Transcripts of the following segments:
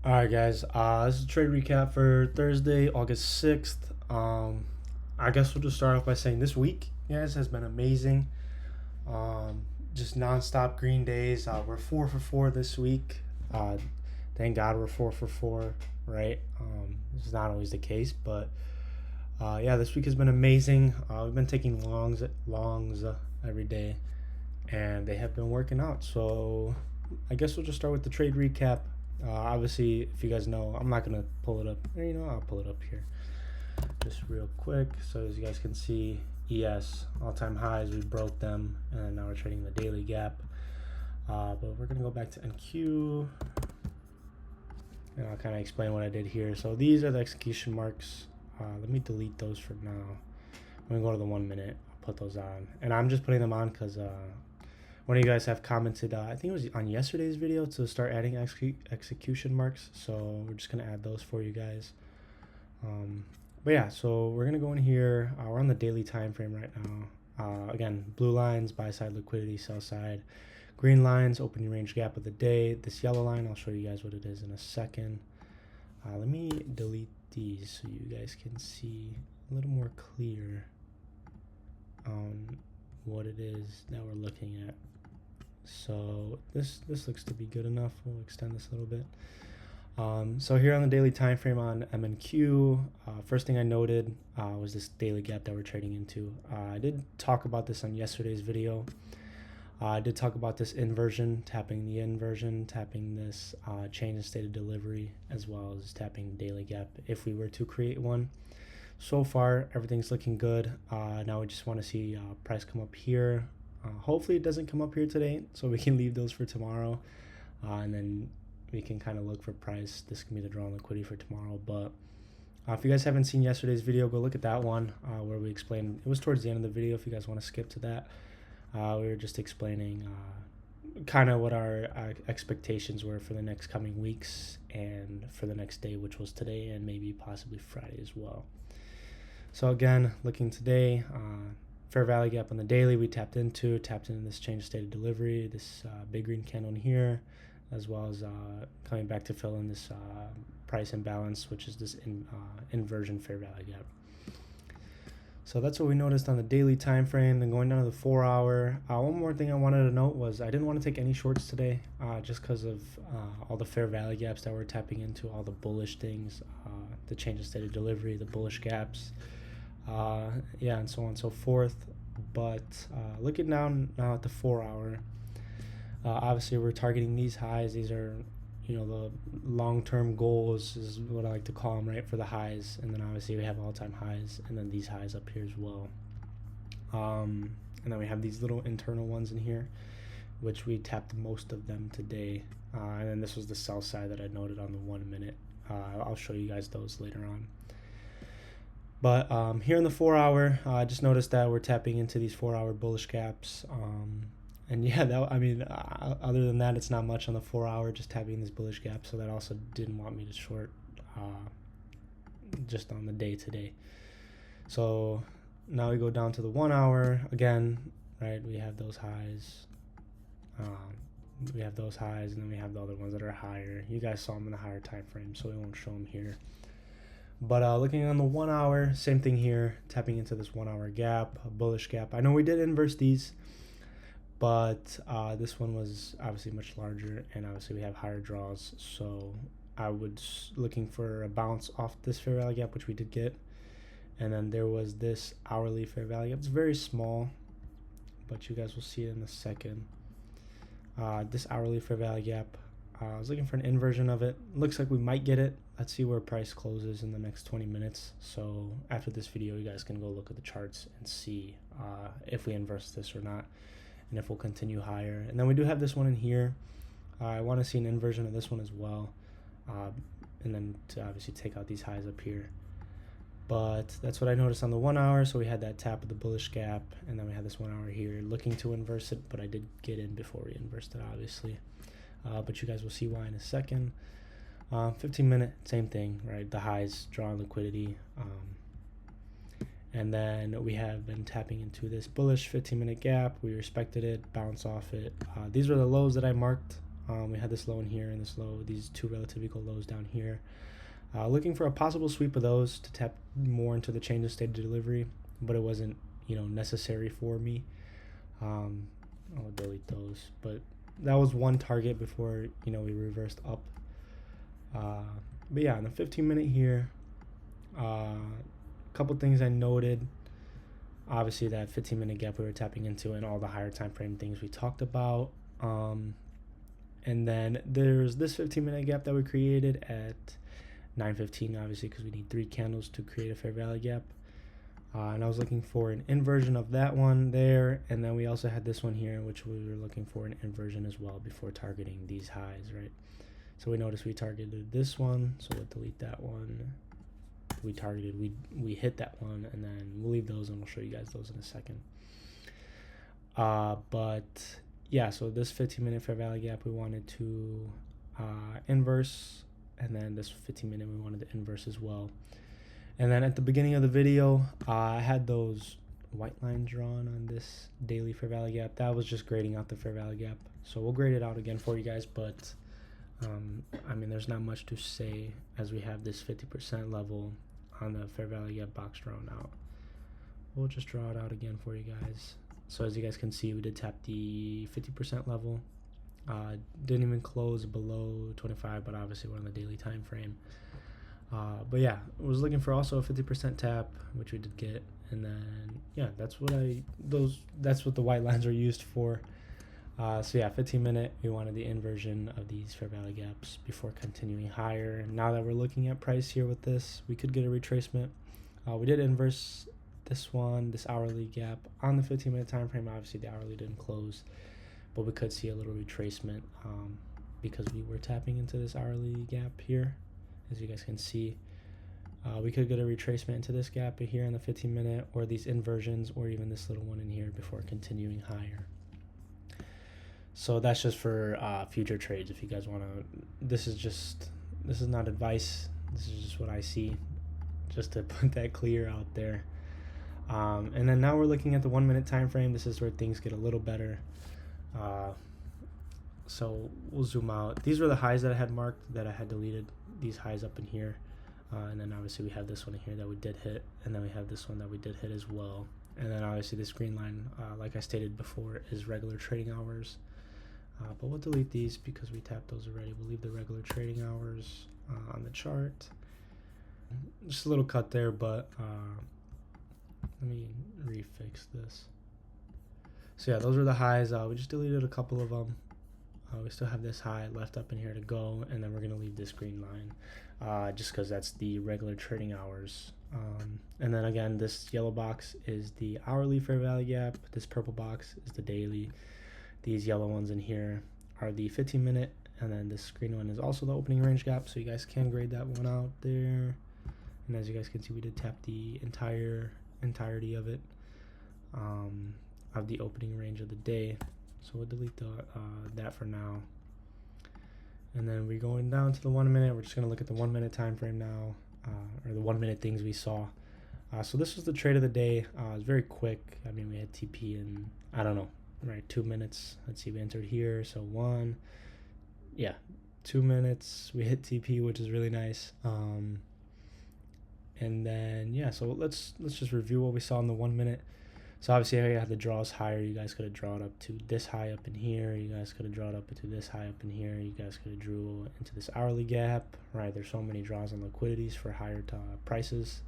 All right, guys. This is a trade recap for Thursday, August 6th. I guess we'll just start off by saying this week, guys, has been amazing. Um, just nonstop green days. We're 4 for 4 this week. Thank God we're 4 for 4, right? This is not always the case, but yeah, this week has been amazing. We've been taking longs every day, and they have been working out. So I guess we'll just start with the trade recap. Obviously, if you guys know, I'm not gonna pull it up. I'll pull it up here, just real quick, so as you guys can see. ES all-time highs, we broke them, and now we're trading the daily gap. But we're gonna go back to NQ, and I'll kind of explain what I did here. So these are the execution marks. Let me delete those for now. I'm gonna go to the 1 minute. I'll put those on, and I'm just putting them on because one of you guys have commented, I think it was on yesterday's video, to start adding execution marks. So we're just going to add those for you guys. But yeah, so we're going to go in here. We're on the daily time frame right now. Again, blue lines, buy side liquidity, sell side. Green lines, opening range gap of the day. This yellow line, I'll show you guys what it is in a second. Let me delete these so you guys can see a little more clear on what it is that we're looking at. So this looks to be good enough. We'll extend this a little bit. So here on the daily time frame on MNQ, first thing I noted was this daily gap that we're trading into. I did talk about this on yesterday's video. I did talk about this inversion, tapping the inversion, tapping this change in state of delivery, as well as tapping the daily gap if we were to create one. So far, everything's looking good. Now we just want to see price come up here. Hopefully it doesn't come up here today, so we can leave those for tomorrow, and then we can kind of look for price. This can be the draw on liquidity for tomorrow. But if you guys haven't seen yesterday's video, go look at that one where we explained. It was towards the end of the video. If you guys want to skip to that, we were just explaining kind of what our expectations were for the next coming weeks and for the next day, which was today and maybe possibly Friday as well. So again, looking today, fair value gap on the daily we tapped into this change of state of delivery, this big green candle in here, as well as coming back to fill in this price imbalance, which is this inversion fair value gap. So that's what we noticed on the daily time frame. Then going down to the 4 hour, one more thing I wanted to note was I didn't want to take any shorts today, just because of all the fair value gaps that we're tapping into, all the bullish things, the change of state of delivery, the bullish gaps, yeah, and so on and so forth. But looking down now at the 4 hour, obviously we're targeting these highs. These are, the long-term goals is what I like to call them, right, for the highs. And then obviously we have all-time highs, and then these highs up here as well. And then we have these little internal ones in here, which we tapped most of them today. And then this was the sell side that I noted on the 1 minute. I'll show you guys those later on. But here in the 4 hour, I just noticed that we're tapping into these 4 hour bullish gaps. And yeah, other than that, it's not much on the 4 hour, just tapping this bullish gap. So that also didn't want me to short just on the day today. So now we go down to the 1 hour again, right? We have those highs. And then we have the other ones that are higher. You guys saw them in the higher time frame, so we won't show them here. But looking on the 1 hour, same thing here, tapping into this 1 hour gap, a bullish gap. I know we did inverse these, but this one was obviously much larger, and obviously we have higher draws. So I was looking for a bounce off this fair value gap, which we did get. And then there was this hourly fair value gap. It's very small, but you guys will see it in a second. This hourly fair value gap, I was looking for an inversion of it. Looks like we might get it. Let's see where price closes in the next 20 minutes. So after this video, you guys can go look at the charts and see if we inverse this or not, and if we'll continue higher. And then we do have this one in here. I want to see an inversion of this one as well, and then to obviously take out these highs up here. But that's what I noticed on the 1 hour. So we had that tap of the bullish gap, and then we had this 1 hour here looking to inverse it, but I did get in before we inversed it, obviously. But you guys will see why in a second. 15 minute, same thing, right? The highs, draw liquidity. And then we have been tapping into this bullish 15-minute gap. We respected it, bounce off it. These were the lows that I marked We had this low in here and this low, these two relative equal lows down here. Looking for a possible sweep of those to tap more into the change of state of delivery, but it wasn't, necessary for me. I'll delete those, but that was one target before, we reversed up. But yeah, in the 15-minute here, a couple things I noted. Obviously, that 15-minute gap we were tapping into and all the higher time frame things we talked about. And then there's this 15-minute gap that we created at 9:15, obviously, because we need 3 candles to create a fair value gap. And I was looking for an inversion of that one there. And then we also had this one here, which we were looking for an inversion as well before targeting these highs, right? So we noticed we targeted this one, so we'll delete that one. We hit that one, and then we'll leave those and we'll show you guys those in a second. But yeah, so this 15-minute fair value gap we wanted to inverse, and then this 15-minute we wanted to inverse as well. And then at the beginning of the video, I had those white lines drawn on this daily fair value gap. That was just grading out the fair value gap. So we'll grade it out again for you guys, but there's not much to say as we have this 50% level on the fair value gap box drawn out. We'll just draw it out again for you guys. So as you guys can see, we did tap the 50% level. Didn't even close below 25, but obviously we're on the daily time frame. But yeah, I was looking for also a 50% tap, which we did get, and then yeah, that's what the white lines are used for. So yeah, 15-minute, we wanted the inversion of these fair value gaps before continuing higher. And now that we're looking at price here with this, we could get a retracement. We did inverse this one, this hourly gap on the 15-minute time frame. Obviously, the hourly didn't close, but we could see a little retracement because we were tapping into this hourly gap here. As you guys can see, we could get a retracement into this gap here in the 15-minute, or these inversions, or even this little one in here before continuing higher. So that's just for future trades. If you guys want to, this is not advice. This is just what I see, just to put that clear out there. And then now we're looking at the 1-minute time frame. This is where things get a little better. So we'll zoom out. These were the highs that I had marked that I had deleted. These highs up in here. And then obviously we have this one here that we did hit. And then we have this one that we did hit as well. And then obviously this green line, like I stated before, is regular trading hours. But we'll delete these because we tapped those already. We'll leave the regular trading hours on the chart. Just a little cut there, but let me refix this. So yeah, those are the highs. We just deleted a couple of them. We still have this high left up in here to go, and then we're going to leave this green line just because that's the regular trading hours. And then again, this yellow box is the hourly fair value gap. This purple box is the daily. These yellow ones in here are the 15-minute, and then this green one is also the opening range gap, so you guys can grade that one out there. And as you guys can see, we did tap the entirety of it, of the opening range of the day. So we'll delete that for now. And then we're going down to the 1 minute. We're just going to look at the 1 minute time frame now, or the 1 minute things we saw. So this was the trade of the day. It was very quick. We had TP in, I don't know, right, 2 minutes. Let's see, we entered here. So 2 minutes. We hit TP, which is really nice. And then, yeah, so let's just review what we saw in the 1 minute. So obviously I had the draws higher. You guys could have drawn up to this high up in here. You guys could have drawn up into this high up in here. You guys could have drew into this hourly gap, right? There's so many draws and liquidities for higher prices.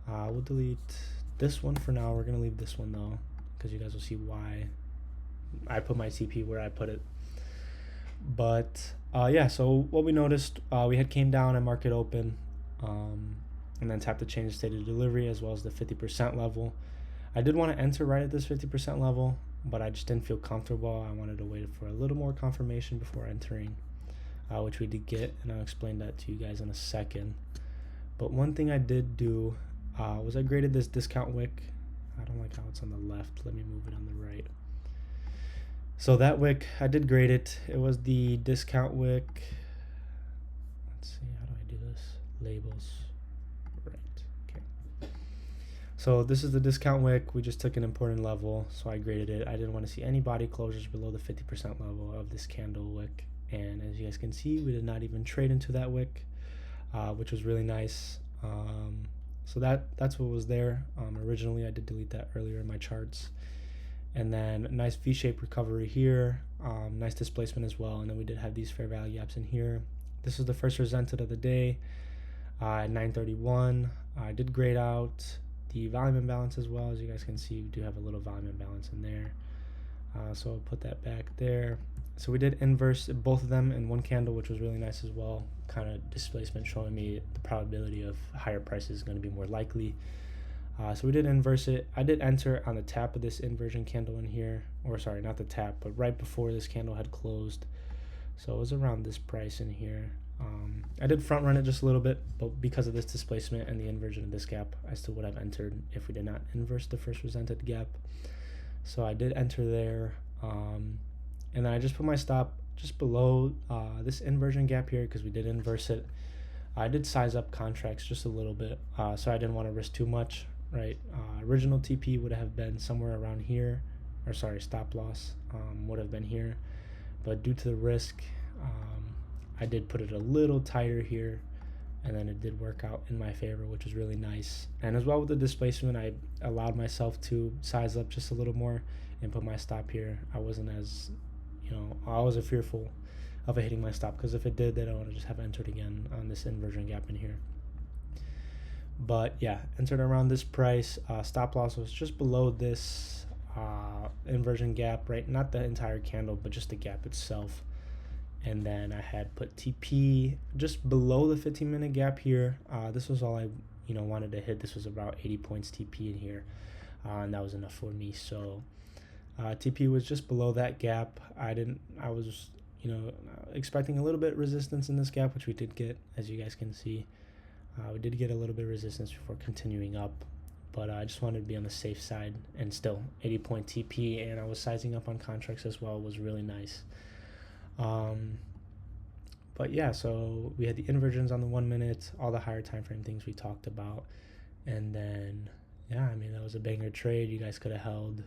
We'll delete this one for now. We're going to leave this one though, because you guys will see why I put my TP where I put it. But yeah, so what we noticed, we had came down at market open, and then tapped the change of state of delivery as well as the 50% level. I did want to enter right at this 50% level, but I just didn't feel comfortable. I wanted to wait for a little more confirmation before entering, which we did get, and I'll explain that to you guys in a second. But one thing I did do was I graded this discount wick. I don't like how it's on the left. Let me move it on the right. So that wick, I did grade it. It was the discount wick. Let's see, how do I do this? Labels. So this is the discount wick. We just took an important level, so I graded it. I didn't want to see any body closures below the 50% level of this candle wick, and as you guys can see, we did not even trade into that wick, which was really nice. So that's what was there. Originally, I did delete that earlier in my charts. And then a nice V-shaped recovery here, nice displacement as well. And then we did have these fair value gaps in here. This was the first presented of the day at 9:31. I did grade out the volume imbalance as well. As you guys can see, we do have a little volume imbalance in there. So I'll put that back there. So we did inverse both of them in one candle, which was really nice as well. Kind of displacement showing me the probability of higher prices is going to be more likely. So we did inverse it. I did enter on the tap of this inversion candle in here, or sorry, not the tap, but right before this candle had closed. So it was around this price in here. I did front run it just a little bit, but because of this displacement and the inversion of this gap, I still would have entered if we did not inverse the first presented gap. So I did enter there, and then I just put my stop just below this inversion gap here because we did inverse it. I did size up contracts just a little bit, so I didn't want to risk too much, right? Original TP would have been somewhere around here, or sorry, stop loss would have been here, but due to the risk, I did put it a little tighter here, and then it did work out in my favor, which was really nice. And as well with the displacement, I allowed myself to size up just a little more and put my stop here. I wasn't as, I wasn't fearful of it hitting my stop, because if it did, then I would just have entered again on this inversion gap in here. But yeah, entered around this price. Stop loss was just below this inversion gap, right? Not the entire candle, but just the gap itself. And then I had put TP just below the 15-minute gap here. This was all I wanted to hit. This was about 80 points TP in here, and that was enough for me. So TP was just below that gap. I was expecting a little bit resistance in this gap, which we did get, as you guys can see. We did get a little bit of resistance before continuing up, but I just wanted to be on the safe side. And still 80 point TP, and I was sizing up on contracts as well. It was really nice. But yeah, so we had the inversions on the 1 minute, all the higher time frame things we talked about, and then yeah, I mean, that was a banger trade. You guys could have held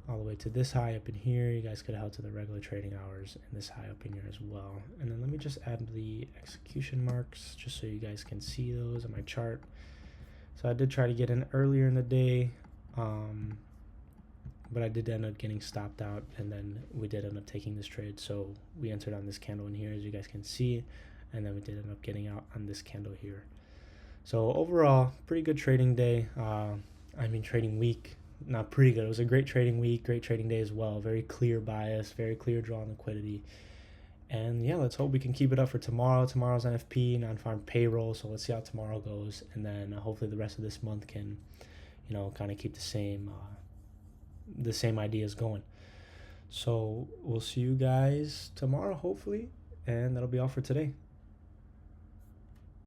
all the way to this high up in here. You guys could have held to the regular trading hours and this high up in here as well. And then let me just add the execution marks just so you guys can see those on my chart. So I did try to get in earlier in the day, but I did end up getting stopped out, and then we did end up taking this trade. So we entered on this candle in here, as you guys can see, and then we did end up getting out on this candle here. So overall, pretty good trading day. Trading week, not pretty good. It was a great trading week, great trading day as well. Very clear bias, very clear draw on liquidity. And yeah, let's hope we can keep it up for tomorrow. Tomorrow's NFP, non-farm payroll, so let's see how tomorrow goes. And then hopefully the rest of this month can, kind of keep the same ideas going. So we'll see you guys tomorrow, hopefully, and that'll be all for today.